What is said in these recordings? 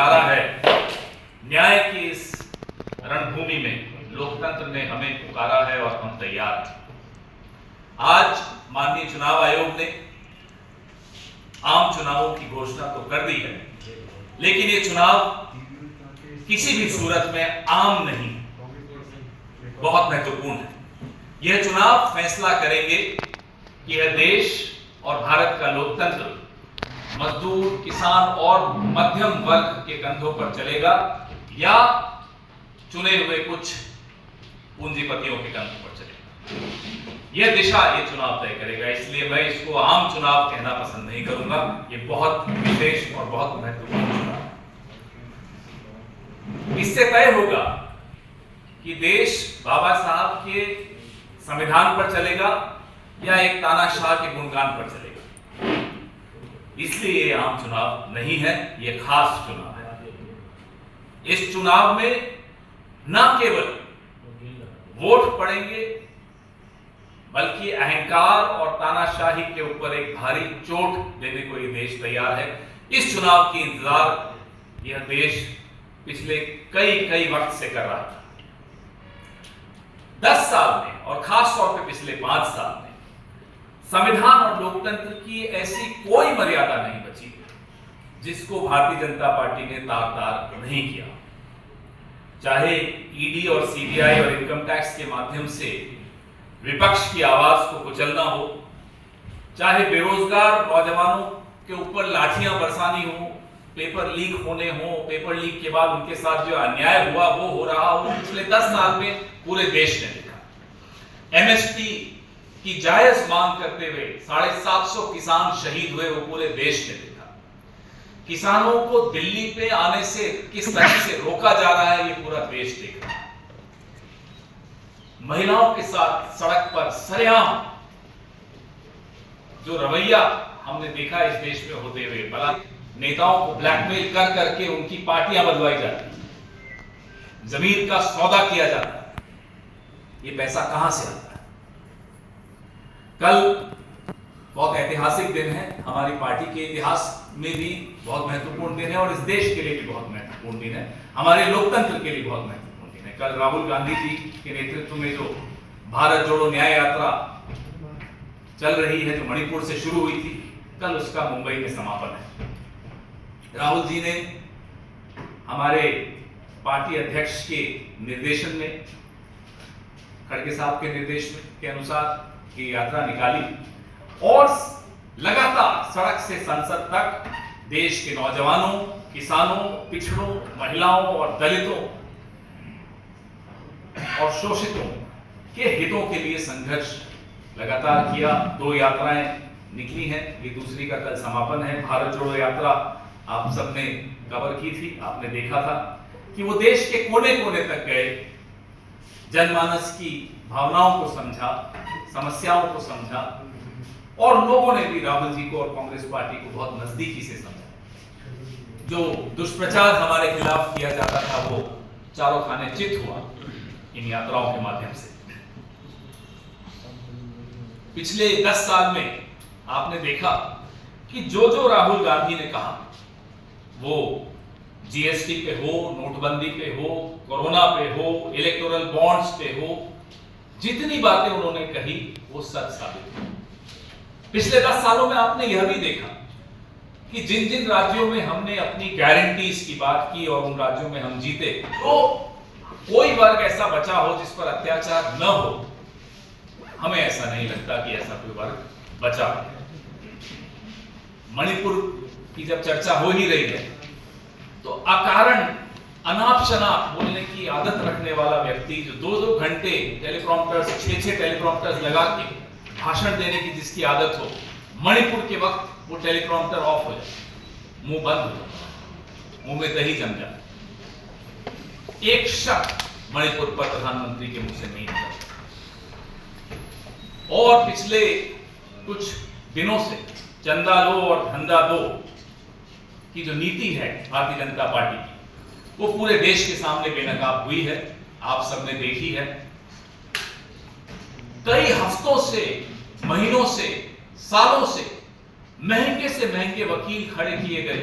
पुकारा है, न्याय की इस रणभूमि में लोकतंत्र ने हमें पुकारा है और हम तैयार हैं। आज माननीय चुनाव आयोग ने आम चुनावों की घोषणा तो कर दी है, लेकिन ये चुनाव किसी भी सूरत में आम नहीं, बहुत महत्वपूर्ण है। यह चुनाव फैसला करेंगे कि यह देश और भारत का लोकतंत्र मजदूर, किसान और मध्यम वर्ग के कंधों पर चलेगा या चुने हुए कुछ पूंजीपतियों के कंधों पर चलेगा। यह दिशा ये चुनाव तय करेगा, इसलिए मैं इसको आम चुनाव कहना पसंद नहीं करूंगा। ये बहुत विशेष और बहुत महत्वपूर्ण चुनाव है। इससे तय होगा कि देश बाबा साहब के संविधान पर चलेगा या एक तानाशाह के गुणगान पर चलेगा। इसलिए ये आम चुनाव नहीं है, ये खास चुनाव है। इस चुनाव में न केवल वोट पड़ेंगे, बल्कि अहंकार और तानाशाही के ऊपर एक भारी चोट देने को ये देश तैयार है। इस चुनाव की इंतजार यह देश पिछले कई वक्त से कर रहा था। 10 साल में और खास तौर पे पिछले 5 साल में संविधान और लोकतंत्र की ऐसी कोई मर्यादा नहीं बची जिसको भारतीय जनता पार्टी ने तार नहीं किया। चाहे ईडी और सीबीआई और इनकम टैक्स के माध्यम से विपक्ष की आवाज को कुचलना हो, चाहे बेरोजगार नौजवानों के ऊपर लाठियां बरसानी हो, पेपर लीक होने हो, पेपर लीक के बाद उनके साथ जो अन्याय हुआ वो हो रहा हो, पिछले 10 साल में पूरे देश ने देखा। एमएसपी की जायज मांग करते हुए 750 किसान शहीद हुए, वो पूरे देश ने देखा। किसानों को दिल्ली पे आने से किस तरह से रोका जा रहा है, ये पूरा देश देख रहा है। महिलाओं के साथ सड़क पर सरेआम जो रवैया हमने देखा इस देश में होते हुए, भला नेताओं को ब्लैकमेल कर करके उनकी पार्टियां बदलवाई जाती है, जमीन का सौदा किया जाता है, ये पैसा कहां से आता है? कल बहुत ऐतिहासिक दिन है, हमारी पार्टी के इतिहास में भी बहुत महत्वपूर्ण दिन है और इस देश के लिए भी बहुत महत्वपूर्ण दिन है, हमारे लोकतंत्र के लिए बहुत महत्वपूर्ण दिन है। कल राहुल गांधी जी के नेतृत्व में जो भारत जोड़ो न्याय यात्रा चल रही है, जो मणिपुर से शुरू हुई थी, कल उसका मुंबई में समापन है। राहुल जी ने हमारे पार्टी अध्यक्ष के निर्देशन में, खड़गे साहब के निर्देश के अनुसार ये यात्रा निकाली और लगातार सड़क से संसद तक देश के नौजवानों, किसानों, पिछड़ों, महिलाओं और दलितों और शोषितों के हितों के लिए संघर्ष लगातार किया। 2 यात्राएं निकली हैं, ये दूसरी का कल समापन है। भारत जोड़ो यात्रा आप सबने कवर की थी, आपने देखा था कि वो देश के कोने कोने तक गए, जनमानस की भावनाओं को समझा, समस्याओं को समझा और लोगों ने भी राहुल जी को और कांग्रेस पार्टी को बहुत नजदीकी से समझा। जो दुष्प्रचार हमारे खिलाफ किया जाता था वो चारों खाने चित हुआ इन यात्राओं के माध्यम से। पिछले 10 साल में आपने देखा कि जो राहुल गांधी ने कहा, वो जीएसटी पे हो, नोटबंदी पे हो, कोरोना पे हो, इलेक्टोरल बॉन्ड्स पे हो, जितनी बातें उन्होंने कही वो सच साबित हुई। पिछले 10 सालों में आपने यह भी देखा कि जिन जिन राज्यों में हमने अपनी गारंटीज की बात की और उन राज्यों में हम जीते, तो कोई वर्ग ऐसा बचा हो जिस पर अत्याचार न हो। हमें ऐसा नहीं लगता कि ऐसा कोई वर्ग बचा। मणिपुर की जब चर्चा हो ही रही है तो अकारण अनाप शनाप बोलने की आदत रखने वाला व्यक्ति जो 2-2 घंटे टेलीप्रॉम्प्टर्स, 6-6 टेलीप्रॉम्प्टर्स लगा के भाषण देने की जिसकी आदत हो, मणिपुर के वक्त वो टेलीप्रॉम्प्टर ऑफ हो जाए, मुंह बंद हो जाए, मुंह में दही जम जाए, एक शब्द मणिपुर पर प्रधानमंत्री के मुंह से नहीं निकला। और पिछले कुछ दिनों से चंदा लो और धंधा दो की जो नीति है भारतीय जनता पार्टी की, वो पूरे देश के सामने बेनकाब हुई है, आप सबने देखी है। कई हफ्तों से, महीनों से, सालों से महंगे वकील खड़े किए गए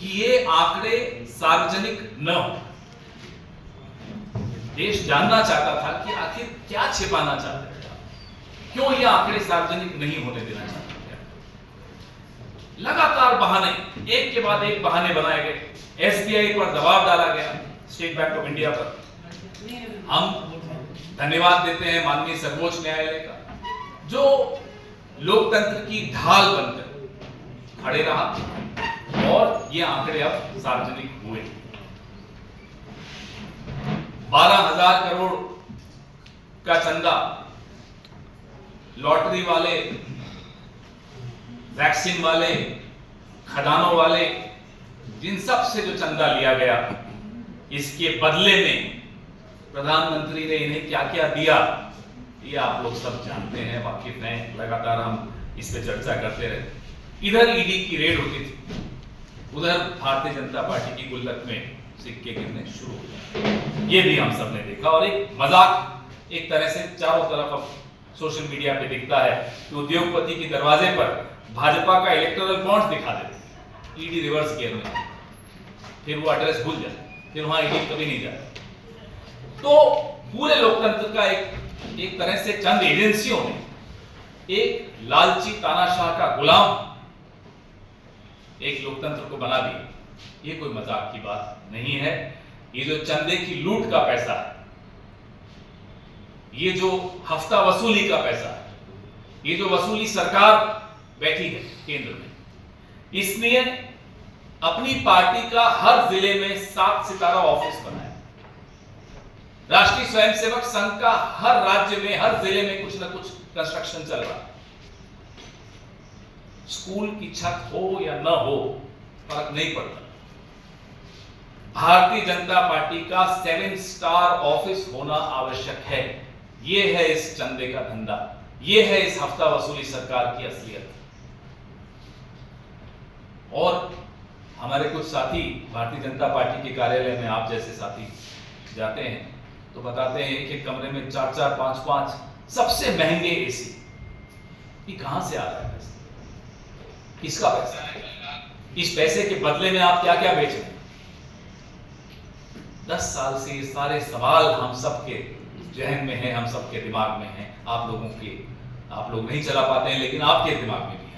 कि ये आंकड़े सार्वजनिक न हो। देश जानना चाहता था कि आखिर क्या छिपाना चाहते थे, क्यों ये आंकड़े सार्वजनिक नहीं होने देना चाहते थे। लगातार बहाने, एक के बाद एक बहाने बनाए गए। एसबीआई पर दबाव डाला गया, स्टेट बैंक ऑफ इंडिया पर। हम धन्यवाद देते हैं माननीय सर्वोच्च न्यायालय का, जो लोकतंत्र की ढाल बनकर खड़े रहा और ये आंकड़े अब सार्वजनिक हुए। 12,000 करोड़ का चंदा लॉटरी वाले, वैक्सीन वाले, खदानों वाले, जिन सब से जो चंदा लिया गया, इसके बदले में प्रधानमंत्री ने इन्हें क्या क्या दिया, ये आप लोग सब जानते हैं, वाकिफ हैं। लगातार हम इस पे चर्चा करते रहे। इधर ईडी की रेड होती थी, उधर भारतीय जनता पार्टी की गुल्लक में सिक्के गिरने शुरू हो गए। ये भी हम सब ने देखा और एक मजाक एक तरह से चारों तरफ अब सोशल मीडिया पे दिखता है कि उद्योगपति के दरवाजे पर भाजपा का इलेक्टोरल बॉन्ड्स दिखा देते, ईडी रिवर्स गियर में, फिर वो एड्रेस भूल जाए, फिर वहां ईडी कभी नहीं जाता। तो पूरे लोकतंत्र का एक तरह से चंद एजेंसियों ने एक लालची तानाशाह का गुलाम एक लोकतंत्र को बना दिया। ये कोई मजाक की बात नहीं है। ये जो चंदे की लूट का पैसा है, ये जो हफ्ता वसूली का पैसा है, ये जो वसूली सरकार बैठी है केंद्र में, इसने अपनी पार्टी का हर जिले में 7 सितारा ऑफिस बनाया। राष्ट्रीय स्वयंसेवक संघ का हर राज्य में, हर जिले में कुछ ना कुछ कंस्ट्रक्शन चल रहा है। स्कूल की छत हो या न हो, फर्क नहीं पड़ता। भारतीय जनता पार्टी का 7 स्टार ऑफिस होना आवश्यक है। यह है इस चंदे का धंधा, यह है इस हफ्ता वसूली सरकार की असलियत। और हमारे कुछ साथी भारतीय जनता पार्टी के कार्यालय में, आप जैसे साथी जाते हैं तो बताते हैं एक कमरे में 4-4, 5-5 सबसे महंगे एसी। ये कहां से आ रहा है पैसा? किसका पैसा है? इस पैसे के बदले में आप क्या क्या बेच रहे हैं? 10 साल से ये सारे सवाल हम सबके जहन में हैं, हम सबके दिमाग में हैं। आप लोग नहीं चला पाते हैं, लेकिन आपके दिमाग में भी